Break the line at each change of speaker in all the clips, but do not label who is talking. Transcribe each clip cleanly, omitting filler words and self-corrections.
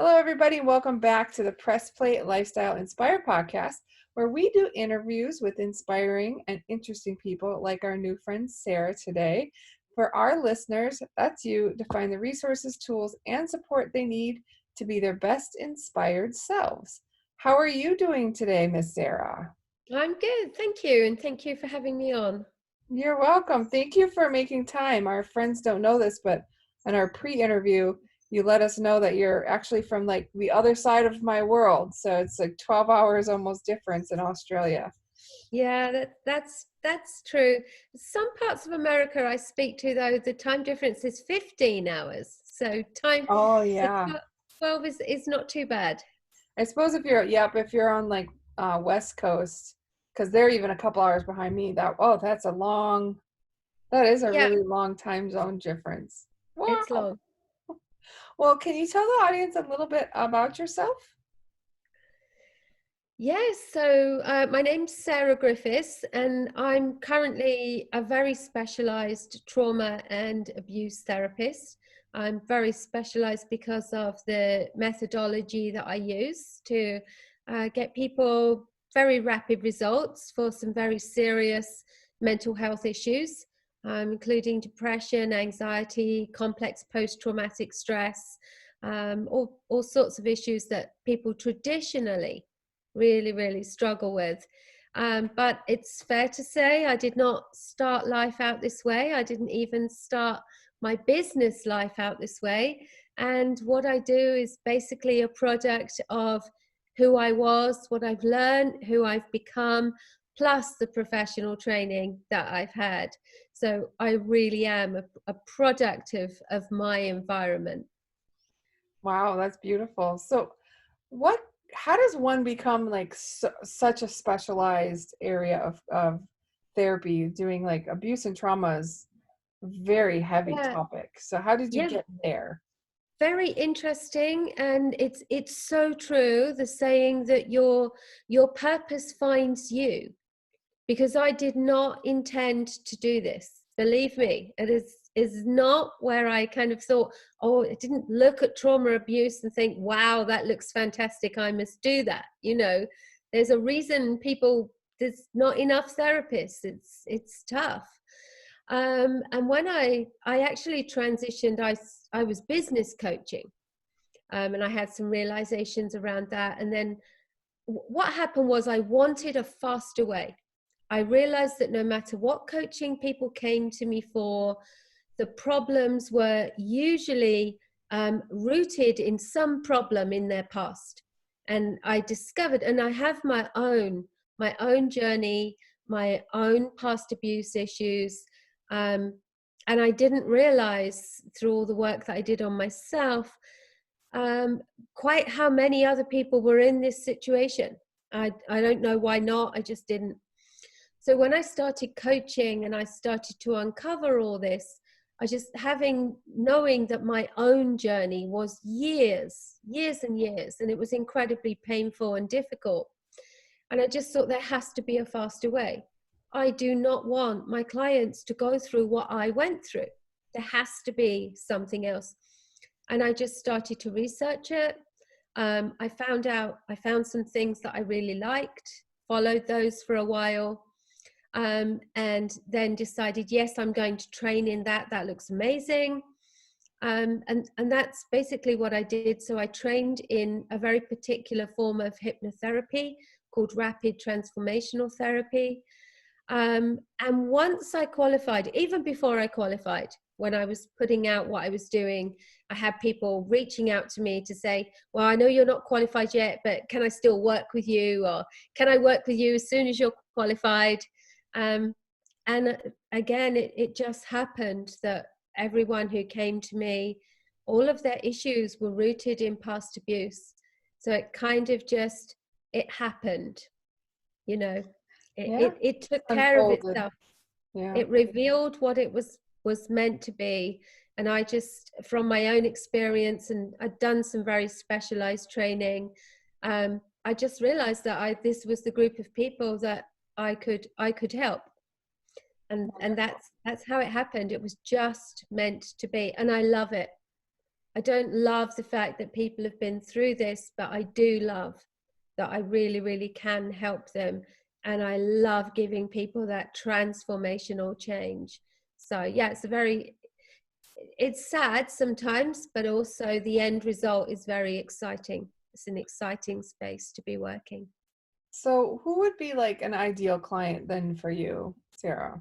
Hello, everybody, and welcome back to the Press Plate Lifestyle Inspire podcast, where we do interviews with inspiring and interesting people like our new friend Sarah today. For our listeners, that's you, to find the resources, tools, and support they need to be their best inspired selves. How are you doing today, Miss Sarah?
I'm good, thank you, and thank you for having me on.
You're welcome. Thank you for making time. Our friends don't know this, but in our pre-interview, you let us know that you're actually from like the other side of my world. So it's like 12 hours almost difference in Australia.
Yeah, that's true. Some parts of America I speak to, though, the time difference is 15 hours.
Oh
So
yeah.
12 is not too bad.
I suppose if you're on like West Coast, because they're even a couple hours behind me, that is a
Yeah,
really long time zone difference.
it's
Wow.
long.
Well, can you tell the audience a little bit about yourself?
Yes, my name's Sarah Griffiths, and I'm currently a very specialized trauma and abuse therapist. I'm very specialized because of the methodology that I use to get people very rapid results for some very serious mental health issues, including depression, anxiety, complex post-traumatic stress, all sorts of issues that people traditionally really struggle with. But it's fair to say I did not start life out this way. I didn't even start my business life out this way. And what I do is basically a product of who I was, what I've learned, who I've become, plus the professional training that I've had. So I really am a product of my environment.
Wow, that's beautiful. So, what? How does one become like such a specialized area of therapy? Doing like abuse and trauma is a very heavy
Yeah,
topic. So, how did you
yeah.
get there?
Very interesting, and it's so true, the saying that your purpose finds you, because I did not intend to do this. Believe me, it is not where I kind of thought, oh, I didn't look at trauma abuse and think, wow, that looks fantastic, I must do that. There's a reason there's not enough therapists. It's tough. And when I actually transitioned, I was business coaching, and I had some realizations around that. And then what happened was I wanted a faster way. I realized that no matter what coaching people came to me for, the problems were usually rooted in some problem in their past. And I discovered, and I have my own journey, my own past abuse issues. Um, and I didn't realize through all the work that I did on myself um, quite how many other people were in this situation. I don't know why not, I just didn't. So when I started coaching and I started to uncover all this, I just knowing that my own journey was years and years, and it was incredibly painful and difficult. And I just thought there has to be a faster way. I do not want my clients to go through what I went through. There has to be something else. And I just started to research it. I found some things that I really liked, followed those for a while, and then decided, yes, I'm going to train in that. That looks amazing. And that's basically what I did. So I trained in a very particular form of hypnotherapy called rapid transformational therapy. And once I qualified, even before I qualified, when I was putting out what I was doing, I had people reaching out to me to say, well, I know you're not qualified yet, but can I still work with you? Or can I work with you as soon as you're qualified? Um, and again, it just happened that everyone who came to me, all of their issues were rooted in past abuse. So it kind of just, it happened, you know,
Yeah,
it took care of
unfolded.
itself.
Yeah.
It revealed what it was meant to be. And I just, from my own experience, and I'd done some very specialized training, I just realized that this was the group of people that I could help. And that's how it happened. It was just meant to be, and I love it. I don't love the fact that people have been through this, but I do love that I really, really can help them. And I love giving people that transformational change. So yeah, it's sad sometimes, but also the end result is very exciting. It's an exciting space to be working.
So who would be like an ideal client then for you, Sarah?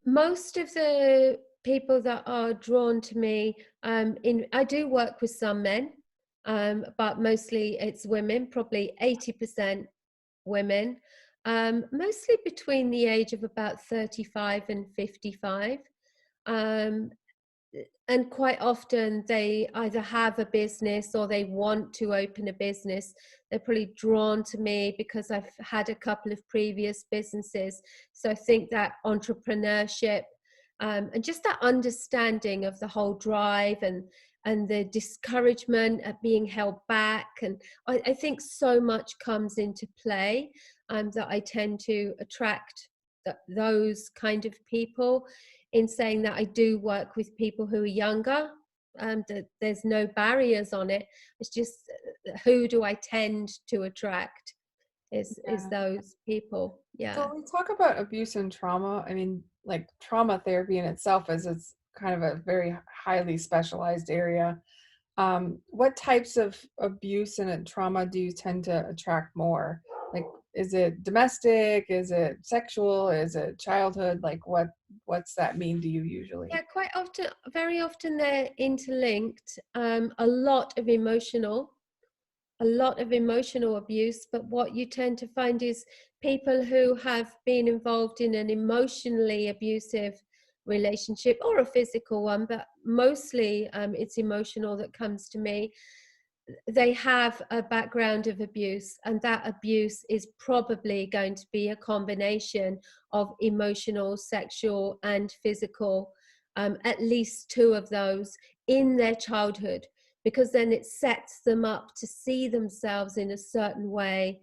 Most of the people that are drawn to me, I do work with some men, but mostly it's women, probably 80% women, mostly between the age of about 35 and 55. Um, and quite often they either have a business or they want to open a business. They're probably drawn to me because I've had a couple of previous businesses. So I think that entrepreneurship, and just that understanding of the whole drive and the discouragement at being held back. And I think so much comes into play, that I tend to attract those kind of people, in saying that I do work with people who are younger. There's no barriers on it. It's just who do I tend to attract is
Yeah.
those people.
So
Yeah.
when we talk about abuse and trauma, I mean, like trauma therapy in itself is it's kind of a very highly specialized area. What types of abuse and trauma do you tend to attract more? Like, is it domestic? Is it sexual? Is it childhood? Like, what's that mean to you usually?
Yeah, quite often, very often they're interlinked. A lot of emotional abuse, but what you tend to find is people who have been involved in an emotionally abusive relationship or a physical one, but mostly it's emotional that comes to me. They have a background of abuse, and that abuse is probably going to be a combination of emotional, sexual, and physical, at least two of those in their childhood, because then it sets them up to see themselves in a certain way.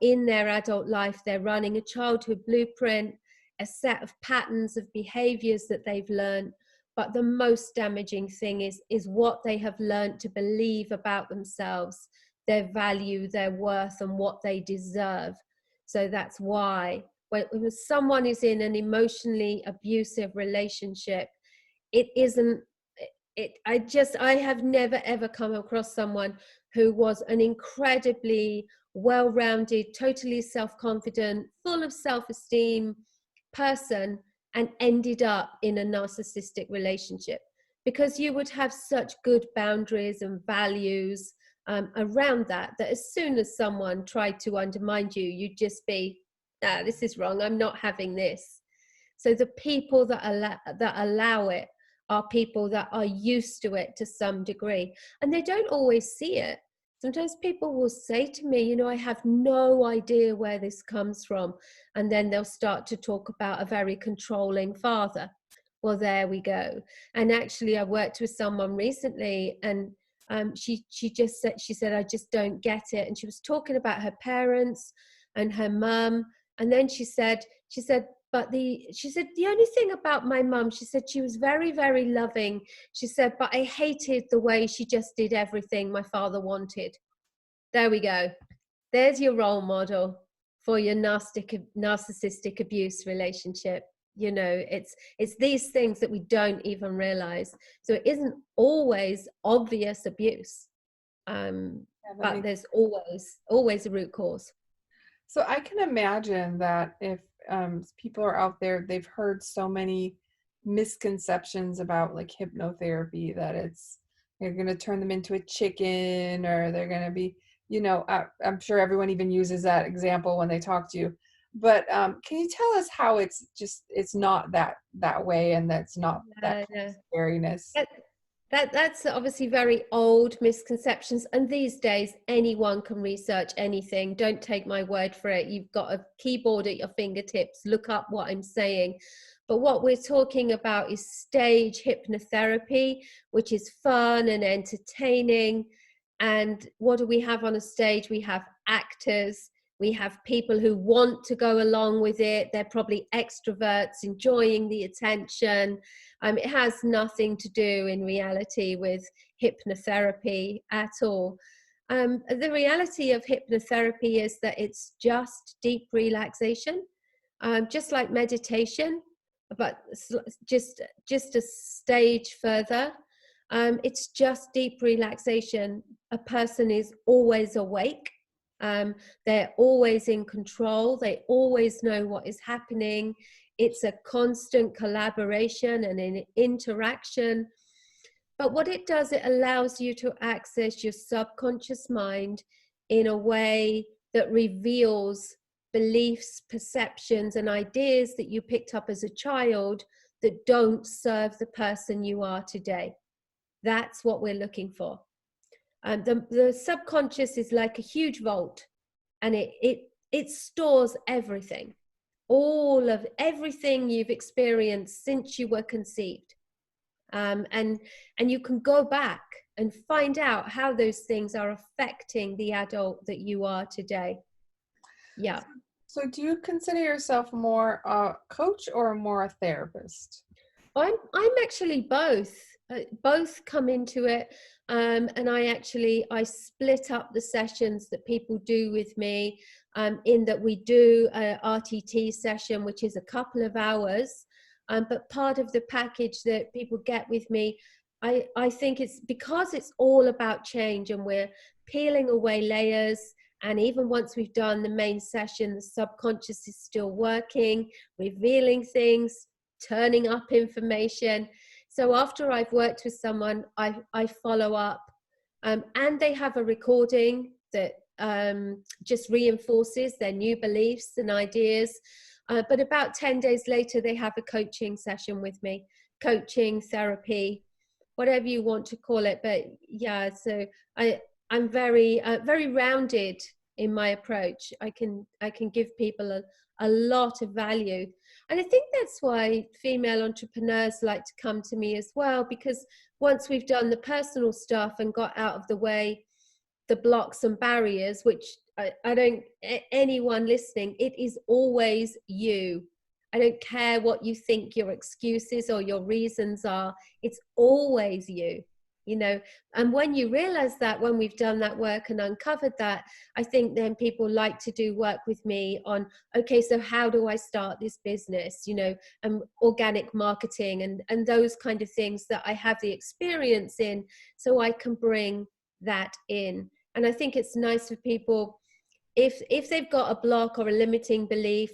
In their adult life, they're running a childhood blueprint, a set of patterns of behaviors that they've learned. But the most damaging thing is what they have learned to believe about themselves, their value, their worth, and what they deserve. So that's why when someone is in an emotionally abusive relationship, it isn't I have never ever come across someone who was an incredibly well-rounded, totally self-confident, full of self-esteem person and ended up in a narcissistic relationship, because you would have such good boundaries and values around that as soon as someone tried to undermine you, you'd just be, this is wrong, I'm not having this. So the people that allow it are people that are used to it to some degree, and they don't always see it. Sometimes people will say to me, I have no idea where this comes from. And then they'll start to talk about a very controlling father. Well, there we go. And actually, I worked with someone recently, and she said, I just don't get it. And she was talking about her parents and her mum. And then she said, the only thing about my mum, she said, she was very, very loving. She said, but I hated the way she just did everything my father wanted. There we go. There's your role model for your narcissistic abuse relationship. It's these things that we don't even realize. So it isn't always obvious abuse, but there's always a root cause.
So I can imagine that if people are out there, they've heard so many misconceptions about like hypnotherapy, that they're going to turn them into a chicken, or they're going to be, I'm sure everyone even uses that example when they talk to you. But can you tell us how it's not that way, and that's not that kind of scariness?
That's obviously very old misconceptions, and these days anyone can research anything. Don't take my word for it. You've got a keyboard at your fingertips. Look up what I'm saying. But what we're talking about is stage hypnotherapy, which is fun and entertaining. And what do we have on a stage? We have actors, We have people who want to go along with it. They're probably extroverts enjoying the attention. It has nothing to do in reality with hypnotherapy at all. The reality of hypnotherapy is that it's just deep relaxation, just like meditation, but just a stage further. It's just deep relaxation. A person is always awake. They're always in control. They always know what is happening. It's a constant collaboration and an interaction. But what it does, it allows you to access your subconscious mind in a way that reveals beliefs, perceptions, and ideas that you picked up as a child that don't serve the person you are today. That's what we're looking for. The subconscious is like a huge vault, and it stores everything, all of everything you've experienced since you were conceived. And you can go back and find out how those things are affecting the adult that you are today. Yeah.
So do you consider yourself more a coach or more a therapist?
I'm actually both. Both come into it, and I split up the sessions that people do with me, in that we do a RTT session, which is a couple of hours, but part of the package that people get with me, I think it's because it's all about change, and we're peeling away layers. And even once we've done the main session, the subconscious is still working, revealing things, turning up information. So after I've worked with someone, I follow up, and they have a recording that just reinforces their new beliefs and ideas. But about 10 days later, they have a coaching session with me, coaching, therapy, whatever you want to call it. But yeah, so I'm very rounded in my approach. I can give people a lot of value. And I think that's why female entrepreneurs like to come to me as well, because once we've done the personal stuff and got out of the way the blocks and barriers, which I don't, anyone listening, it is always you. I don't care what you think your excuses or your reasons are. It's always you. And when you realize that, when we've done that work and uncovered that, I think then people like to do work with me on, okay, so how do I start this business, and organic marketing and those kind of things that I have the experience in, so I can bring that in. And I think it's nice for people, if they've got a block or a limiting belief,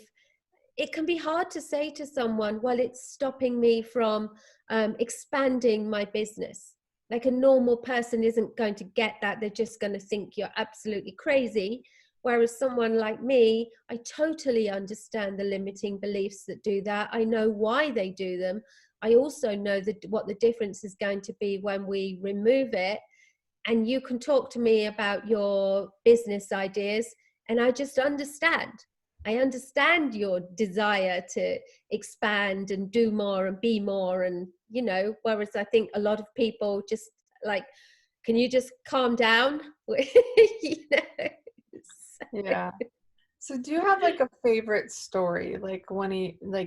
it can be hard to say to someone, well, it's stopping me from expanding my business. Like, a normal person isn't going to get that. They're just going to think you're absolutely crazy. Whereas someone like me, I totally understand the limiting beliefs that do that. I know why they do them. I also know what the difference is going to be when we remove it. And you can talk to me about your business ideas, and I just understand. I understand your desire to expand and do more and be more. And, whereas I think a lot of people just like, can you just calm down?
Yeah. So do you have like a favorite story? Like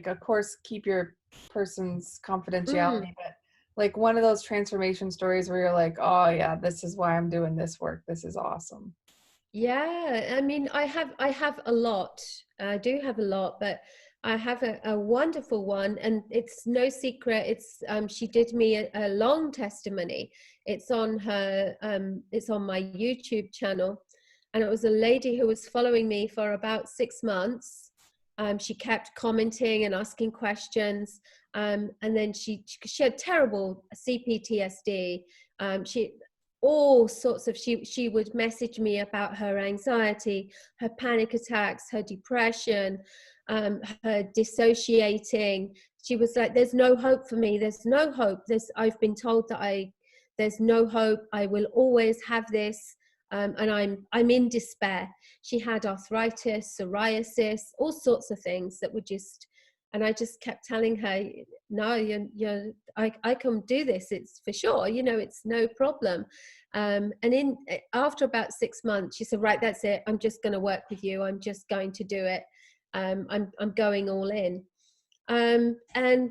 of course, keep your person's confidentiality, but like one of those transformation stories where you're like, oh yeah, this is why I'm doing this work. This is awesome.
Yeah, I mean, I have a lot. I do have a lot, but I have a wonderful one, and it's no secret. It's she did me a long testimony. It's on my YouTube channel, and it was a lady who was following me for about 6 months. She kept commenting and asking questions, and then she had terrible CPTSD. All sorts of, she would message me about her anxiety, her panic attacks, her depression, her dissociating. She was like, there's no hope for me, there's no hope, I've been told that there's no hope, I will always have this, and I'm in despair. She had arthritis, psoriasis, all sorts of things that were just, and I just kept telling her, no, I can do this, it's for sure, it's no problem. And after about 6 months, she said, right, that's it. I'm just going to work with you. I'm just going to do it. I'm going all in. And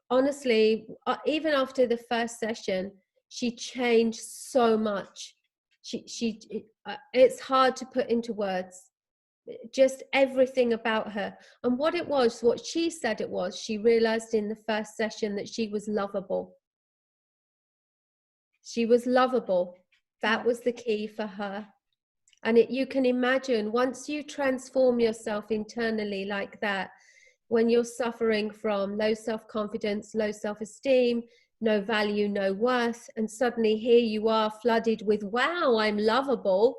honestly, even after the first session, she changed so much. It's hard to put into words, just everything about her. And what she said it was, she realized in the first session that she was lovable. She was lovable. That was the key for her. And you can imagine, once you transform yourself internally like that, when you're suffering from low self-confidence, low self-esteem, no value, no worth, and suddenly here you are flooded with, wow, I'm lovable.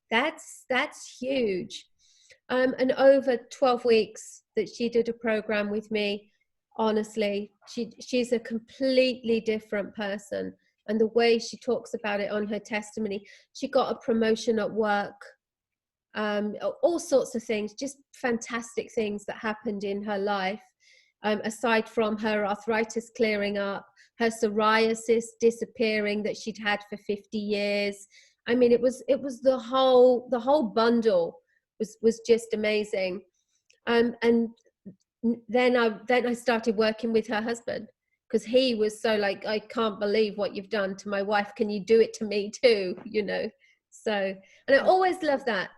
That's huge. And over 12 weeks that she did a program with me, honestly, she's a completely different person. And the way she talks about it on her testimony, she got a promotion at work, all sorts of things, just fantastic things that happened in her life. Aside from her arthritis clearing up, her psoriasis disappearing that she'd had for 50 years. I mean, it was the whole bundle was just amazing. And then I started working with her husband, because he was so like, I can't believe what you've done to my wife. Can you do it to me too? You know? So, and I always love that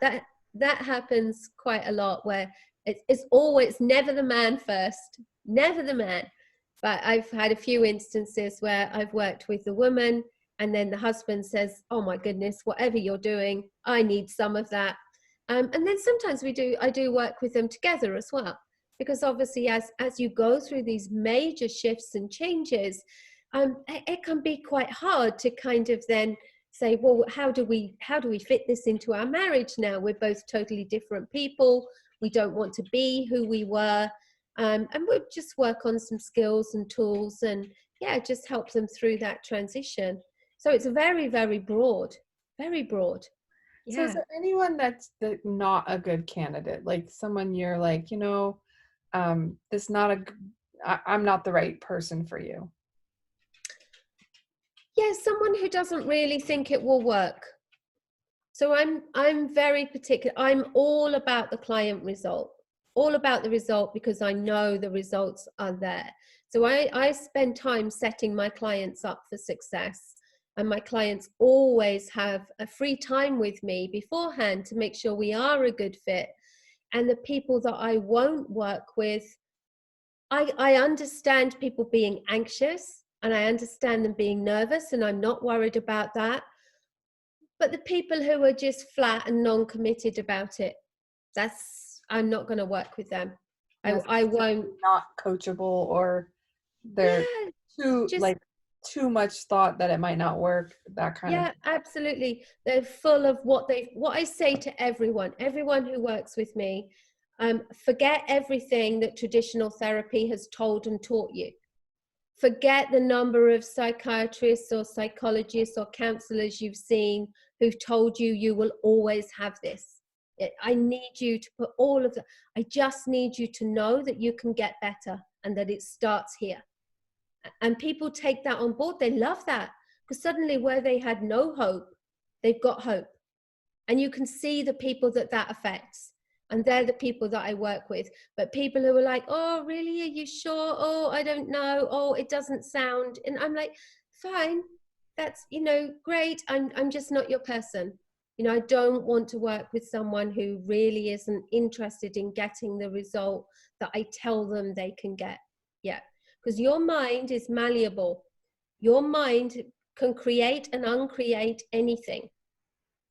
happens quite a lot, where it's always never the man first, never the man. But I've had a few instances where I've worked with the woman, and then the husband says, oh my goodness, whatever you're doing, I need some of that. And then sometimes I do work with them together as well, because obviously as you go through these major shifts and changes, it can be quite hard to kind of then say, well, how do we fit this into our marriage now? We're both totally different people. We don't want to be who we were. And we'll just work on some skills and tools, and just help them through that transition. So it's very, very broad, very broad.
So is there anyone that's not a good candidate? Like someone you're like, this I'm not the right person for you.
Someone who doesn't really think it will work. So I'm very particular. I'm all about the client result, all about the result, because I know the results are there. So I spend time setting my clients up for success, and my clients always have a free time with me beforehand to make sure we are a good fit. And the people that I won't work with, I understand people being anxious, and I understand them being nervous, and I'm not worried about that. But the people who are just flat and non-committed about it, I'm not going to work with them. I won't.
Not coachable, or they're too much thought that it might not work, that kind of.
Absolutely. They're full of what I say to everyone who works with me, forget everything that traditional therapy has told and taught you. Forget the number of psychiatrists or psychologists or counselors you've seen who've told you will always have this. I need you to put all of that. I just need you to know that you can get better, and that it starts here. And people take that on board. They love that, because suddenly where they had no hope, they've got hope. And you can see the people that affects. And they're the people that I work with. But people who are like, oh, really? Are you sure? Oh, I don't know. Oh, it doesn't sound. And I'm like, fine. That's, great. I'm just not your person. I don't want to work with someone who really isn't interested in getting the result that I tell them they can get. Yeah. Because your mind is malleable. Your mind can create and uncreate anything.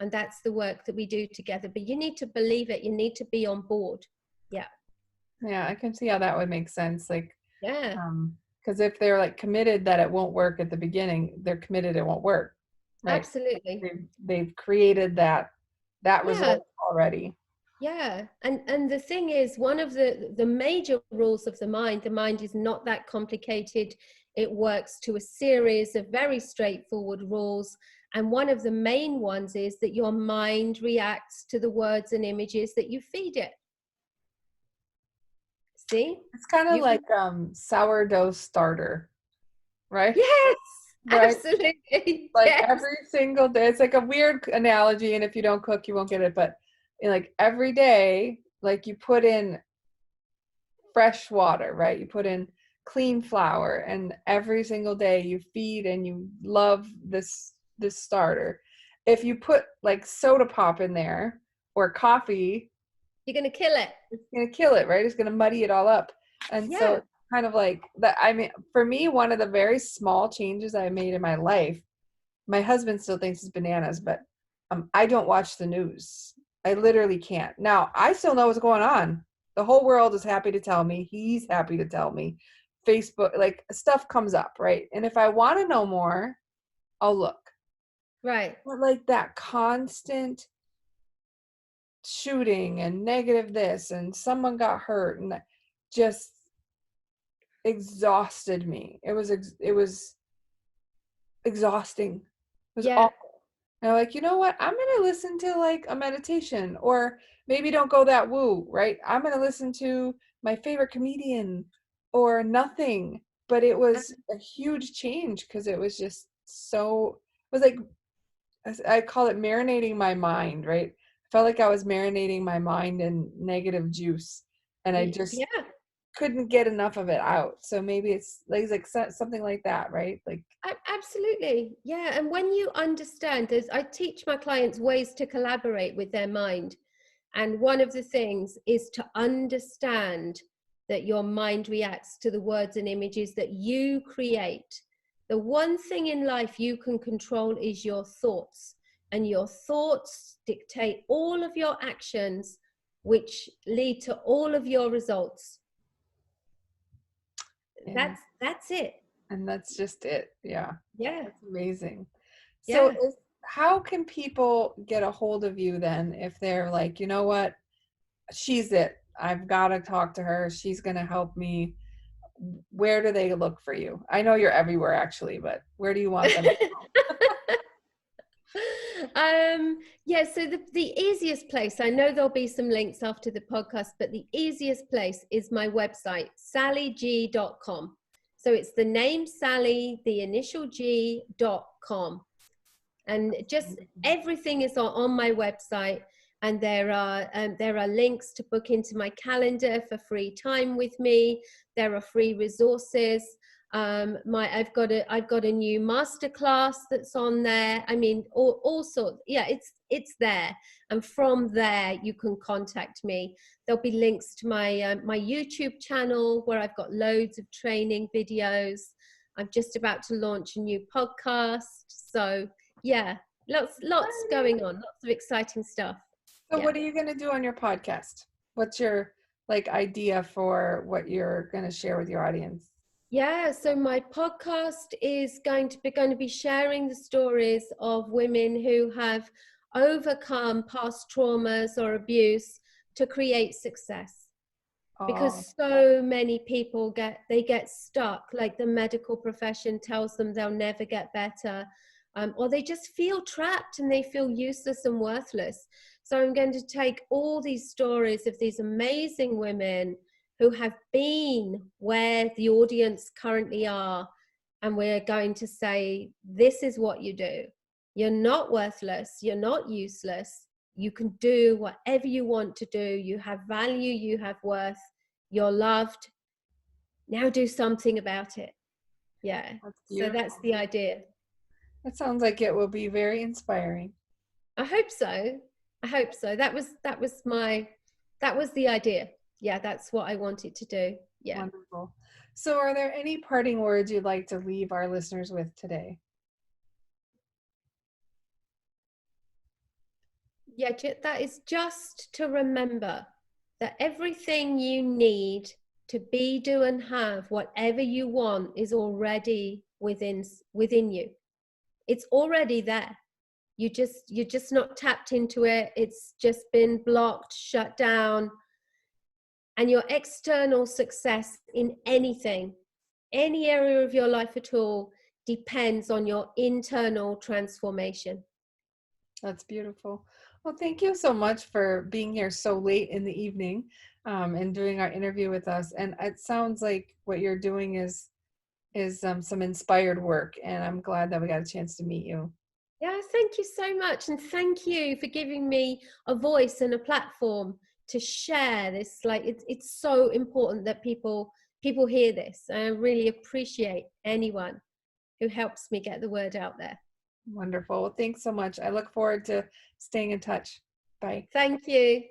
And that's the work that we do together. But you need to believe it. You need to be on board. Yeah.
Yeah, I can see how that would make sense. Like,
yeah.
Because if they're like committed that it won't work at the beginning, they're committed it won't work. Right?
Absolutely.
They've created that result already.
Yeah. And the thing is, one of the major rules of the mind is not that complicated. It works to a series of very straightforward rules. And one of the main ones is that your mind reacts to the words and images that you feed it. See?
It's kind of like sourdough starter, right?
Yes.
right?
Absolutely.
Like
Yes.
every single day. It's like a weird analogy, and if you don't cook, you won't get it. But like every day, like you put in fresh water, right? You put in clean flour, and every single day you feed and you love this starter. If you put like soda pop in there or coffee,
You're going to kill it.
it's gonna kill it, right? It's gonna muddy it all up. And so
Yeah.
it's kind of like that. I mean, for me, one of the very small changes I made in my life, my husband still thinks it's bananas, but I don't watch the news. I literally can't. Now, I still know what's going on. The whole world is happy to tell me. He's happy to tell me. Facebook, like stuff comes up, right? And if I want to know more, I'll look.
Right.
But like that constant shooting and negative this and someone got hurt and just exhausted me. It was exhausting. It was
Yeah.
awful. And I'm like, you know what? I'm gonna listen to like a meditation, or maybe don't go that woo, right? I'm gonna listen to my favorite comedian or nothing. But it was a huge change because it was just so, it was like, I call it marinating my mind, right? I felt like I was marinating my mind in negative juice, and I just
Yeah.
couldn't get enough of it out. So maybe it's like something like that, right? Like,
Absolutely. Yeah. And when you understand, I teach my clients ways to collaborate with their mind. And one of the things is to understand that your mind reacts to the words and images that you create. The one thing in life you can control is your thoughts, and your thoughts dictate all of your actions, which lead to all of your results.
and
That's it.
and that's just it. Yeah.
Yeah.
That's amazing. So
Yeah.
how can people get a hold of you then if they're like, you know what, she's it. I've got to talk to her. She's going to help me. Where do they look for you? I know you're everywhere actually, but where do you want them?
Yeah, so the easiest place, I know there'll be some links after the podcast, but the easiest place is my website, sallyg.com. So it's the name Sally, the initial G.com. And just everything is on my website. And there are links to book into my calendar for free time with me. There are free resources. I've got a new masterclass that's on there. I mean, all sorts. Yeah, it's there, and from there you can contact me. There'll be links to my YouTube channel where I've got loads of training videos. I'm just about to launch a new podcast, so yeah, lots going on, lots of exciting stuff.
So
Yeah.
what are you going to do on your podcast? What's your like idea for what you're going to share with your audience?
Yeah, so my podcast is going to be sharing the stories of women who have overcome past traumas or abuse to create success.
Oh,
Because so many people get stuck, like the medical profession tells them they'll never get better, or they just feel trapped and they feel useless and worthless. So I'm going to take all these stories of these amazing women who have been where the audience currently are, and we're going to say, this is what you do. You're not worthless, you're not useless, you can do whatever you want to do, you have value, you have worth, you're loved, now do something about it. Yeah,
that's
so that's
beautiful.
the idea.
It sounds like it will be very inspiring.
I hope so. I hope so. That was the idea. Yeah, that's what I wanted to do. Yeah.
Wonderful. So are there any parting words you'd like to leave our listeners with today?
Yeah, that is just to remember that everything you need to be, do, and have whatever you want is already within you. It's already there. You're just not tapped into it. It's just been blocked, shut down. And your external success in anything, any area of your life at all, depends on your internal transformation.
That's beautiful. Well, thank you so much for being here so late in the evening and doing our interview with us. And it sounds like what you're doing is is some inspired work, and I'm glad that we got a chance to meet you.
Yeah, thank you so much. And thank you for giving me a voice and a platform to share this. Like it's so important that people hear this. I really appreciate anyone who helps me get the word out there.
Wonderful. Well, thanks so much. I look forward to staying in touch. Bye.
Thank you.